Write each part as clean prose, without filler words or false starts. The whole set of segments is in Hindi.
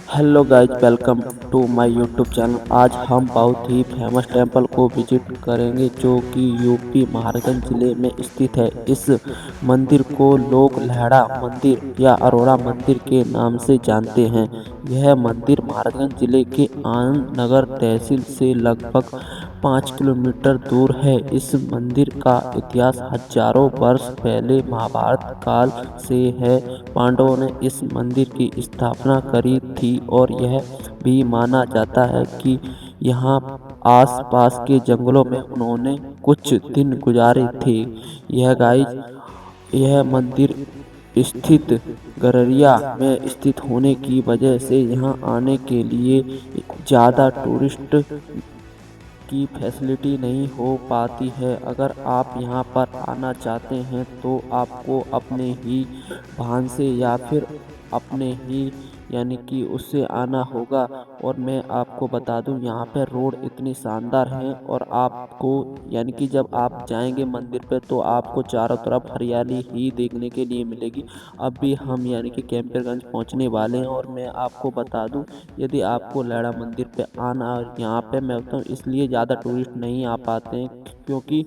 Hello guys, welcome to my YouTube channel. आज हम बहुत ही फेमस टेंपल को विजिट करेंगे जो कि यूपी महाराजगंज जिले में स्थित है। इस मंदिर को लोग लहड़ा मंदिर या अरोड़ा मंदिर के नाम से जानते हैं। यह मंदिर महाराजगंज जिले के आनंद नगर तहसील से लगभग 5 किलोमीटर दूर है। इस मंदिर का इतिहास हजारों वर्ष पहले महाभारत काल से है। पांडवों ने इस मंदिर की स्थापना करी थी और यह भी माना जाता है कि यहाँ आस-पास के जंगलों में उन्होंने कुछ दिन गुजारे थे। यह मंदिर स्थित गररिया में स्थित होने की वजह से यहाँ आने के लिए ज़्यादा टूरिस्ट की फैसिलिटी नहीं हो पाती है। अगर आप यहाँ पर आना चाहते हैं तो आपको अपने ही वाहन से या फिर अपने ही यानी कि उससे आना होगा। और मैं आपको बता दूं, यहाँ पे रोड इतनी शानदार है और आपको यानी कि जब आप जाएंगे मंदिर पे तो आपको चारों तरफ हरियाली ही देखने के लिए मिलेगी। अब भी हम यानी कि कैंपरगंज पहुँचने वाले हैं और मैं आपको बता दूं, यदि आपको लैड़ा मंदिर पे आना, यहाँ पे मैं बताऊँ इसलिए ज़्यादा टूरिस्ट नहीं आ पाते हैं क्योंकि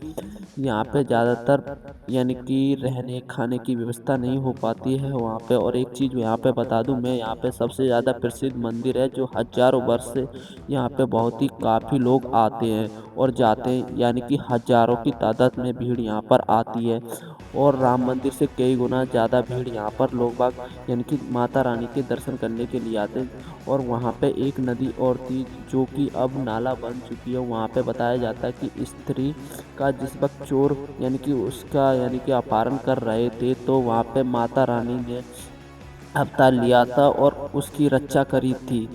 यहाँ पे ज़्यादातर यानी कि रहने खाने की व्यवस्था नहीं हो पाती है वहाँ पे। और एक चीज़ यहाँ पे बता दूँ, मैं यहाँ पे सबसे ज़्यादा प्रसिद्ध मंदिर है जो हजारों वर्ष से यहाँ पे बहुत ही काफ़ी लोग आते हैं और जाते हैं, यानी कि हजारों की तादाद में भीड़ यहाँ पर आती है। और राम मंदिर से कई गुना ज़्यादा भीड़ यहाँ पर लोग बाग यानी कि माता रानी के दर्शन करने के लिए आते हैं। और वहाँ पे एक नदी और थी जो कि अब नाला बन चुकी है। वहाँ पे बताया जाता है कि स्त्री का जिस वक्त चोर यानी कि उसका यानी कि अपहरण कर रहे थे तो वहाँ पे माता रानी ने अवतार लिया था और उसकी रक्षा करी थी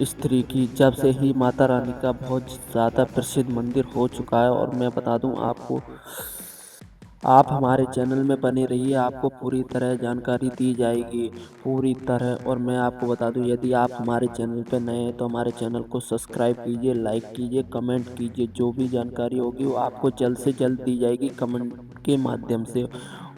स्त्री की। जब से ही माता रानी का बहुत ज़्यादा प्रसिद्ध मंदिर हो चुका है। और मैं बता दूं आपको, आप हमारे चैनल में बने रहिए, आपको पूरी तरह जानकारी दी जाएगी पूरी तरह। और मैं आपको बता दूं, यदि आप हमारे चैनल पर नए हैं तो हमारे चैनल को सब्सक्राइब कीजिए, लाइक कीजिए, कमेंट कीजिए। जो भी जानकारी होगी वो आपको जल्द से जल्द दी जाएगी कमेंट के माध्यम से।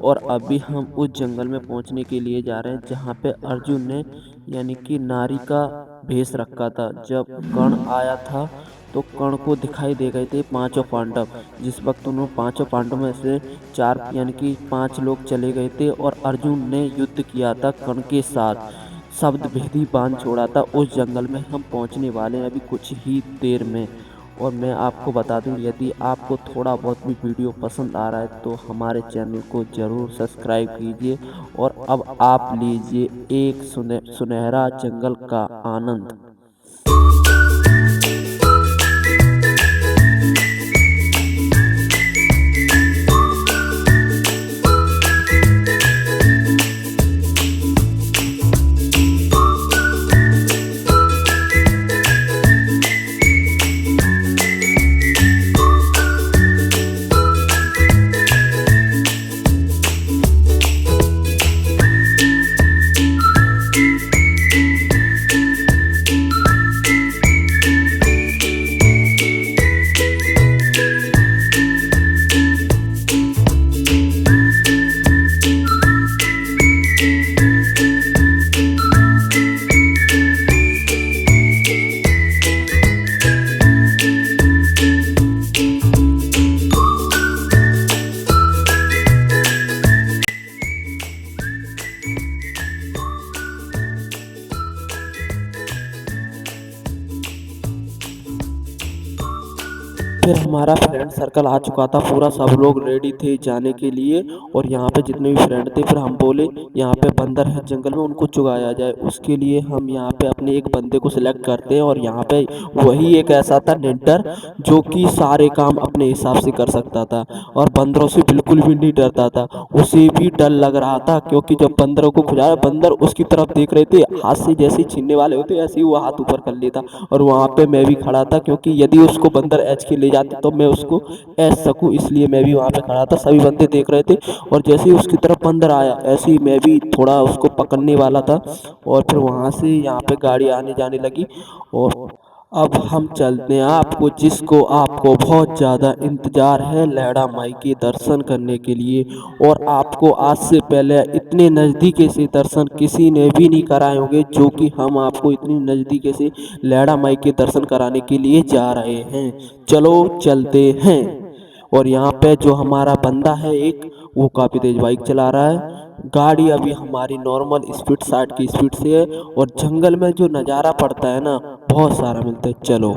और अभी हम उस जंगल में पहुंचने के लिए जा रहे हैं जहां पे अर्जुन ने यानी कि नारी का भेष रखा था। जब कर्ण आया था तो कर्ण को दिखाई दे गए थे पांचों पांडव। जिस वक्त उन्होंने पांचों पांडव में से 4 यानी कि 5 लोग चले गए थे और अर्जुन ने युद्ध किया था कर्ण के साथ, शब्द भेदी बांध छोड़ा था। उस जंगल में हम पहुंचने वाले हैं अभी कुछ ही देर में। और मैं आपको बता दूं, यदि आपको थोड़ा बहुत भी वीडियो पसंद आ रहा है तो हमारे चैनल को ज़रूर सब्सक्राइब कीजिए। और अब आप लीजिए एक सुनहरा जंगल का आनंद। फिर हमारा फ्रेंड सर्कल आ चुका था पूरा, सब लोग रेडी थे जाने के लिए। और यहाँ पे जितने भी फ्रेंड थे, फिर हम बोले यहाँ पे बंदर है जंगल में, उनको चुगाया जाए। उसके लिए हम यहाँ पे अपने एक बंदे को सिलेक्ट करते हैं। और यहाँ पे वही एक ऐसा था निडर जो कि सारे काम अपने हिसाब से कर सकता था और बंदरों से बिल्कुल भी नहीं डरता था। उसे भी डर लग रहा था क्योंकि जब बंदरों को खुजाया, बंदर उसकी तरफ देख रहे थे, हाथ से जैसे छीनने वाले होते ऐसे ही वो हाथ ऊपर कर लेता। और वहाँ पे मैं भी खड़ा था क्योंकि यदि उसको बंदर एच के ले जाते तो मैं उसको एच सकूं, इसलिए मैं भी वहाँ पे खड़ा था। सभी बंदे देख रहे थे और जैसे ही उसकी तरफ बंदर आया ऐसे ही मैं भी थोड़ा उसको पकड़ने वाला था। और फिर वहाँ से यहाँ पे गाड़ी आने जाने लगी। और अब हम चलते हैं आपको जिसको आपको बहुत ज़्यादा इंतज़ार है लैला माई के दर्शन करने के लिए। और आपको आज से पहले इतने नज़दीके से दर्शन किसी ने भी नहीं कराए होंगे जो कि हम आपको इतनी नज़दीके से लैला माई के दर्शन कराने के लिए जा रहे हैं। चलो चलते हैं। और यहाँ पे जो हमारा बंदा है एक, वो काफ़ी तेज बाइक चला रहा है। गाड़ी अभी हमारी नॉर्मल स्पीड 60 की स्पीड से है। और जंगल में जो नज़ारा पड़ता है ना, बहुत सारा मिलता है। चलो।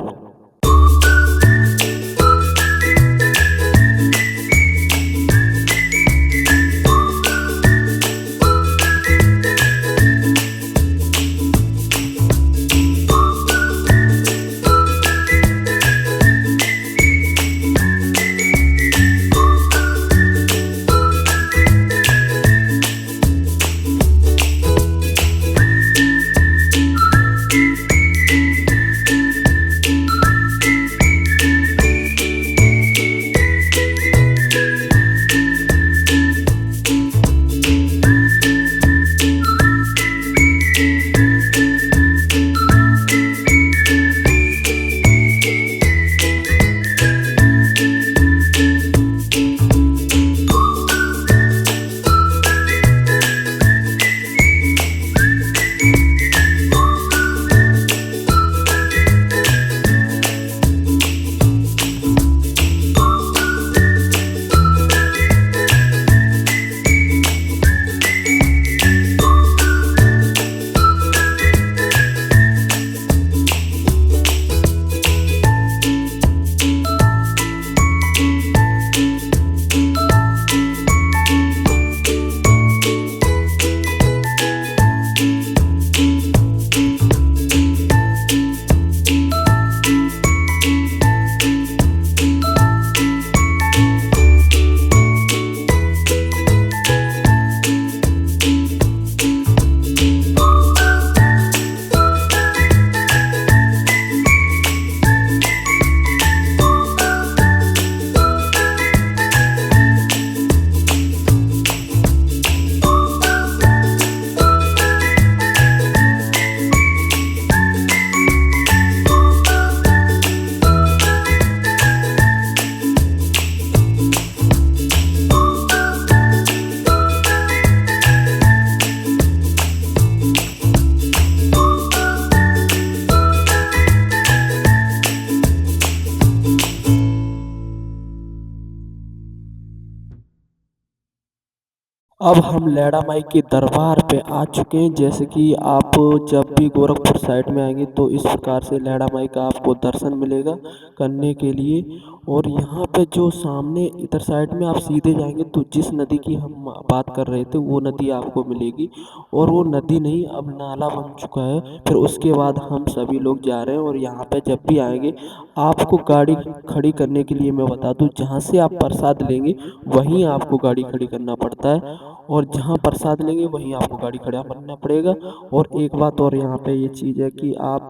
अब हम लैला माई के दरबार पे आ चुके हैं। जैसे कि आप जब भी गोरखपुर साइड में आएंगे तो इस प्रकार से लैला माई का आपको दर्शन मिलेगा करने के लिए। और यहाँ पे जो सामने इधर साइड में आप सीधे जाएंगे तो जिस नदी की हम बात कर रहे थे वो नदी आपको मिलेगी। और वो नदी नहीं, अब नाला बन चुका है। फिर उसके बाद हम सभी लोग जा रहे हैं। और यहाँ पे जब भी आएंगे आपको गाड़ी खड़ी करने के लिए मैं बता दूं, जहाँ से आप प्रसाद लेंगे वहीं आपको गाड़ी खड़ी करना पड़ता है। और जहाँ प्रसाद लेंगे वहीं आपको गाड़ी खड़ा करना पड़ेगा। और एक बात और यहाँ पे ये चीज़ है कि आप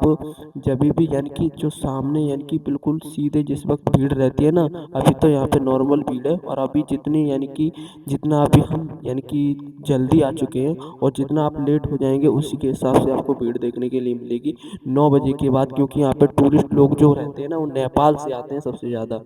जब भी यानी कि जो सामने यानी कि बिल्कुल सीधे जिस वक्त भीड़ रहती है ना, अभी तो यहाँ पे नॉर्मल भीड़ है। और अभी जितनी यानी कि जितना अभी हम यानी कि जल्दी आ चुके हैं और जितना आप लेट हो जाएंगे उसी के हिसाब से आपको भीड़ देखने के लिए मिलेगी 9 बजे के बाद। क्योंकि यहाँ पे टूरिस्ट लोग जो रहते हैं ना वो नेपाल से आते हैं सबसे ज़्यादा।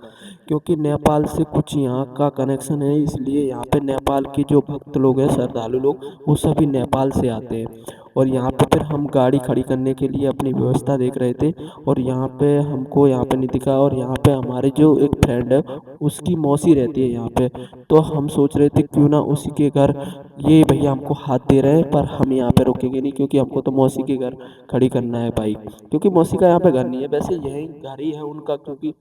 क्योंकि नेपाल से कुछ यहाँ का कनेक्शन है, इसलिए यहाँ पे नेपाल के जो भक्त लोग हैं, श्रद्धालु लोग, वो सभी नेपाल से आते हैं। और यहाँ पे फिर हम गाड़ी खड़ी करने के लिए अपनी व्यवस्था देख रहे थे। और यहाँ पे हमको यहाँ पे नहीं दिखा। और यहाँ पे हमारे जो एक फ्रेंड है उसकी मौसी रहती है यहाँ पे। तो हम सोच रहे थे क्यों ना उसी के घर, ये भैया हमको हाथ दे रहे हैं पर हम यहाँ पे रुकेंगे नहीं, क्योंकि हमको तो मौसी के घर खड़ी करना है बाइक। क्योंकि मौसी का यहाँ पे घर नहीं है, वैसे यही घर ही है उनका, क्योंकि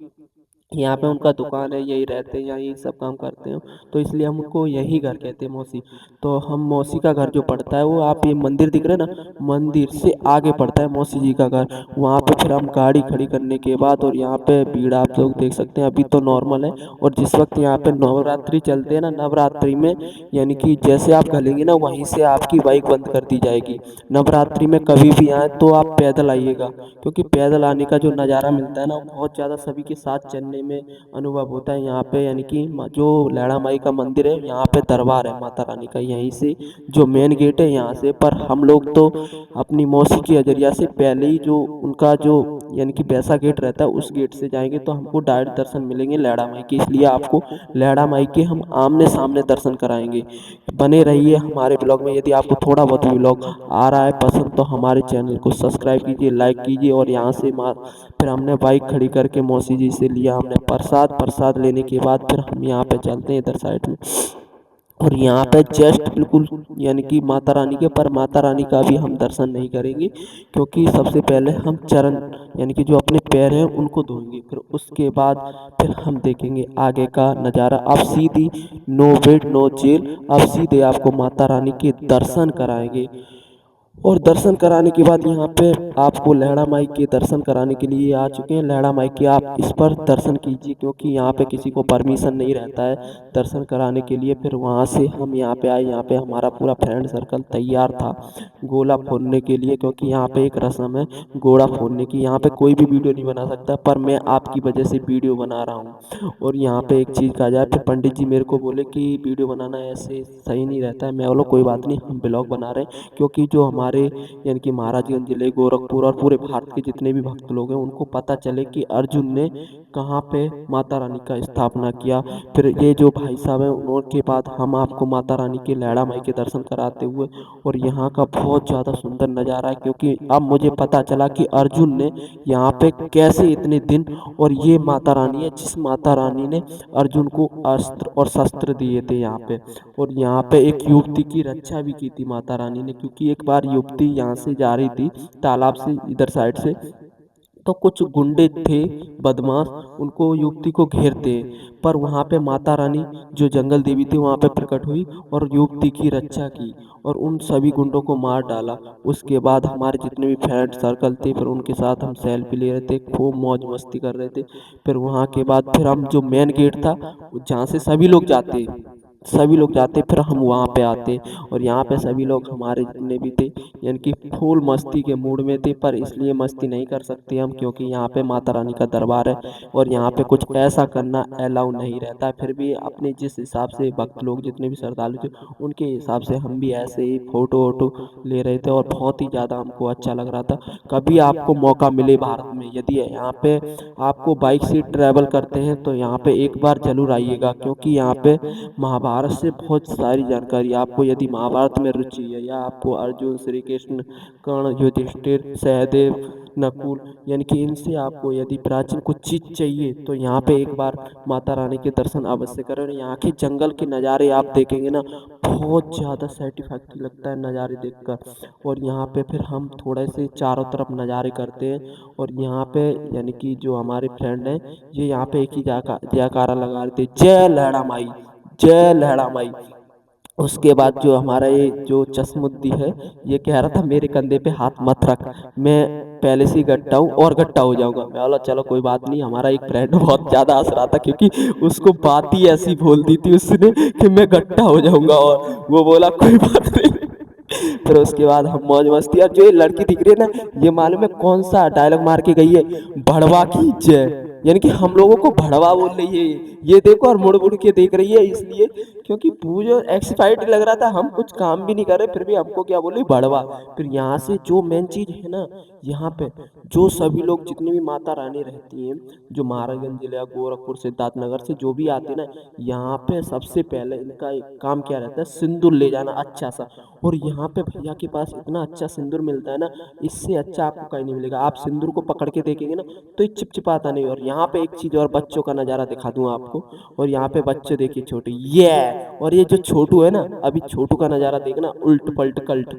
यहाँ पे उनका दुकान है, यही रहते हैं, यही सब काम करते हैं। तो इसलिए हम उनको यही घर कहते हैं, मौसी। तो हम मौसी का घर जो पड़ता है वो, आप ये मंदिर दिख रहे हैं ना, मंदिर से आगे पड़ता है मौसी जी का घर। वहाँ पे फिर हम गाड़ी खड़ी करने के बाद, और यहाँ पे भीड़ आप लोग देख सकते हैं, अभी तो नॉर्मल है। और जिस वक्त यहाँ पे नवरात्रि चलते हैं ना, नवरात्रि में यानी कि जैसे आप घलेंगे ना वहीं से आपकी बाइक बंद कर दी जाएगी। नवरात्रि में कभी भी आए तो आप पैदल आइएगा, क्योंकि पैदल आने का जो नज़ारा मिलता है ना वो बहुत ज़्यादा सभी के साथ चलने में अनुभव होता है। यहाँ पे यानी कि जो लैला माई का मंदिर है, यहाँ पे दरबार है माता रानी का, यहीं से जो मेन गेट है यहाँ से। पर हम लोग तो अपनी मौसी की अजरिया से पहले ही जो उनका जो यानी कि वैसा गेट रहता है, उस गेट से जाएंगे तो हमको डायरेक्ट दर्शन मिलेंगे लैड़ा माई के। इसलिए आपको लैड़ा माई के हम आमने सामने दर्शन कराएंगे। बने रहिए हमारे ब्लॉग में। यदि आपको थोड़ा बहुत ब्लॉग आ रहा है पसंद तो हमारे चैनल को सब्सक्राइब कीजिए, लाइक कीजिए। और यहाँ से फिर हमने बाइक खड़ी करके मौसी जी से लिया हमने प्रसाद लेने के बाद फिर हम यहाँ पे चलते हैं इधर साइड में। और यहाँ पे जस्ट बिल्कुल यानी कि माता रानी के, पर माता रानी का भी हम दर्शन नहीं करेंगे, क्योंकि सबसे पहले हम चरण यानी कि जो अपने पैर हैं उनको धोएंगे। फिर उसके बाद फिर हम देखेंगे आगे का नज़ारा। अब सीधी नो बेड नो जेल, अब सीधे आपको माता रानी के दर्शन कराएंगे। और दर्शन कराने के बाद यहाँ पे आपको लैड़ा माई के दर्शन कराने के लिए आ चुके हैं। लैड़ा माई के आप इस पर दर्शन कीजिए, क्योंकि यहाँ पे किसी को परमिशन नहीं रहता है दर्शन कराने के लिए। फिर वहाँ से हम यहाँ पे आए। यहाँ पे हमारा पूरा फ्रेंड सर्कल तैयार था गोला फोड़ने के लिए, क्योंकि यहाँ पे एक रस्म है गोला फोड़ने की। यहाँ पे कोई भी वीडियो नहीं बना सकता, पर मैं आपकी वजह से वीडियो बना रहा हूँ। और यहाँ पे एक चीज़ कहा जाए, फिर पंडित जी मेरे को बोले कि वीडियो बनाना ऐसे सही नहीं रहता है। मैं बोला कोई बात नहीं, हम ब्लॉग बना रहे हैं, क्योंकि जो हमारे यानी कि महाराजगंज जिले, गोरखपुर और पूरे भारत के जितने भी भक्त लोग हैं उनको पता चले कि अर्जुन ने कहाँ पे माता रानी का स्थापना किया। फिर ये जो भाई साहब हैं उनके बाद हम आपको माता रानी के लैड़ा माई के दर्शन कराते हुए, और यहाँ का बहुत ज़्यादा सुंदर नज़ारा है, क्योंकि अब मुझे पता चला कि अर्जुन ने यहाँ पे कैसे इतने दिन, और ये माता रानी है जिस माता रानी ने अर्जुन को अस्त्र और शस्त्र दिए थे यहाँ पे। और यहाँ पे एक युवती की रक्षा भी की थी माता रानी ने, क्योंकि एक बार युवती यहाँ से जा रही थी तालाब से इधर साइड से, तो कुछ गुंडे थे बदमाश, उनको युवती को घेरते। पर वहाँ पे माता रानी जो जंगल देवी थी वहाँ पे प्रकट हुई और युवती की रक्षा की और उन सभी गुंडों को मार डाला। उसके बाद हमारे जितने भी फ्रेंड सर्कल थे फिर उनके साथ हम सेल्फी ले रहे थे, खूब मौज मस्ती कर रहे थे। फिर वहाँ के बाद फिर हम जो मेन गेट था जहाँ से सभी लोग जाते फिर हम वहाँ पे आते। और यहाँ पे सभी लोग हमारे जितने भी थे यानी कि फुल मस्ती के मूड में थे, पर इसलिए मस्ती नहीं कर सकते हम क्योंकि यहाँ पे माता रानी का दरबार है और यहाँ पे कुछ ऐसा करना अलाउ नहीं रहता है। फिर भी अपने जिस हिसाब से भक्त लोग जितने भी श्रद्धालु थे उनके हिसाब से हम भी ऐसे ही फ़ोटो वोटो ले रहे थे और बहुत ही ज़्यादा हमको अच्छा लग रहा था। कभी आपको मौका मिले भारत में, यदि यहाँ पे आपको बाइक से ट्रैवल करते हैं तो यहाँ पे एक बार जरूर आइएगा, क्योंकि यहाँ पे महाभारत से बहुत सारी जानकारी आपको, यदि महाभारत में रुचि है या आपको अर्जुन, श्री कृष्ण, कर्ण, युधिष्ठिर, सहदेव, नकुल यानी कि इनसे आपको यदि प्राचीन कुछ चीज़ चाहिए तो यहाँ पे एक बार माता रानी के दर्शन अवश्य करें। और यहाँ के जंगल के नज़ारे आप देखेंगे ना, बहुत ज़्यादा सेटिस्फैक्ट्री लगता है नज़ारे देखकर। और यहाँ पे फिर हम थोड़े से चारों तरफ नज़ारे करते हैं और यहाँ पे यानी कि जो हमारे फ्रेंड हैं ये यहाँ पे एक ही जयकारा लगा रहे थे, जय लहड़ा माई, जय लहड़ा माई। उसके बाद जो हमारा ये जो चश्मुद्दी है ये कह रहा था मेरे कंधे पे हाथ मत रख, मैं पहले से ही गट्टा हूँ और गट्टा हो जाऊंगा। मैं बोला चलो कोई बात नहीं। हमारा एक फ्रेंड बहुत ज़्यादा हंस रहा था क्योंकि उसको बात ही ऐसी बोल दी थी उसने कि मैं गट्टा हो जाऊंगा, और वो बोला कोई बात नहीं। फिर उसके बाद हम मौज मस्ती। और जो ये लड़की दिख रही है ना, ये मालूम है कौन सा डायलॉग मार के गई है, भड़वा की जय, यानी कि हम लोगों को भड़वा बोल रही है। ये देखो और मुड़ मुड़ के देख रही है इसलिए क्योंकि पूरा एक्साइटेड लग रहा था, हम कुछ काम भी नहीं कर रहे फिर भी हमको क्या बोले भड़वा। फिर यहाँ से जो मेन चीज है ना, यहाँ पे जो सभी लोग जितनी भी माता रानी रहती हैं जो महाराजगंज जिला गोरखपुर सिद्धार्थनगर से जो भी आते हैं ना, यहाँ पे सबसे पहले इनका एक काम क्या रहता है, सिंदूर ले जाना अच्छा सा। और यहाँ पे भैया के पास इतना अच्छा सिंदूर मिलता है ना, इससे अच्छा आपको कहीं नहीं मिलेगा। आप सिंदूर को पकड़ के देखेंगे ना तो ये चिपचिपाता नहीं। और यहाँ पे एक चीज और बच्चों का नज़ारा दिखा दूँ आपको। और यहाँ पे बच्चे देखिए छोटे, ये और ये जो छोटू है ना, अभी छोटू का नज़ारा देखना, उल्ट पलट कल्ट,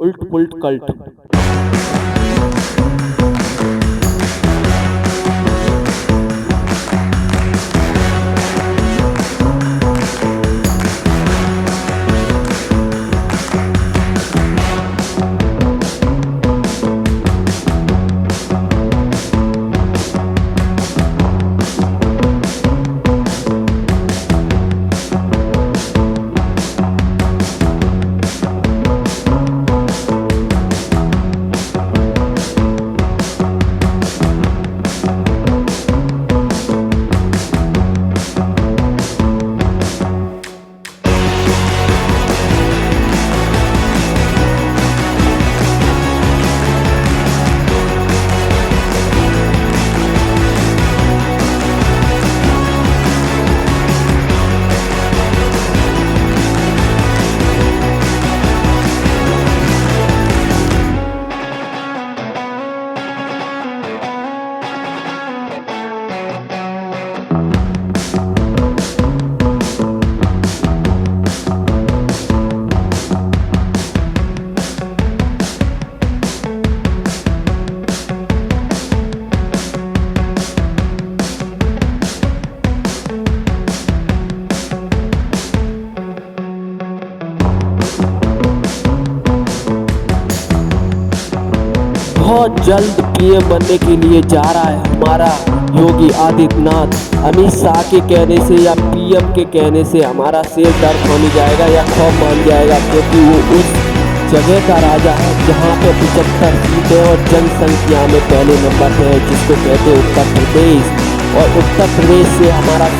उल्ट पुल्ट कल्ट। बहुत जल्द पीएम बनने के लिए जा रहा है हमारा योगी आदित्यनाथ। अमित शाह के कहने से या पीएम के कहने से हमारा सिर दर्द होने जाएगा या खौफ मान जाएगा, क्योंकि वो उस जगह का राजा है जहाँ पे 75 सीटें और जनसंख्या में पहले नंबर पे है, जिसको कहते हैं उत्तर प्रदेश। और उत्तर प्रदेश से हमारा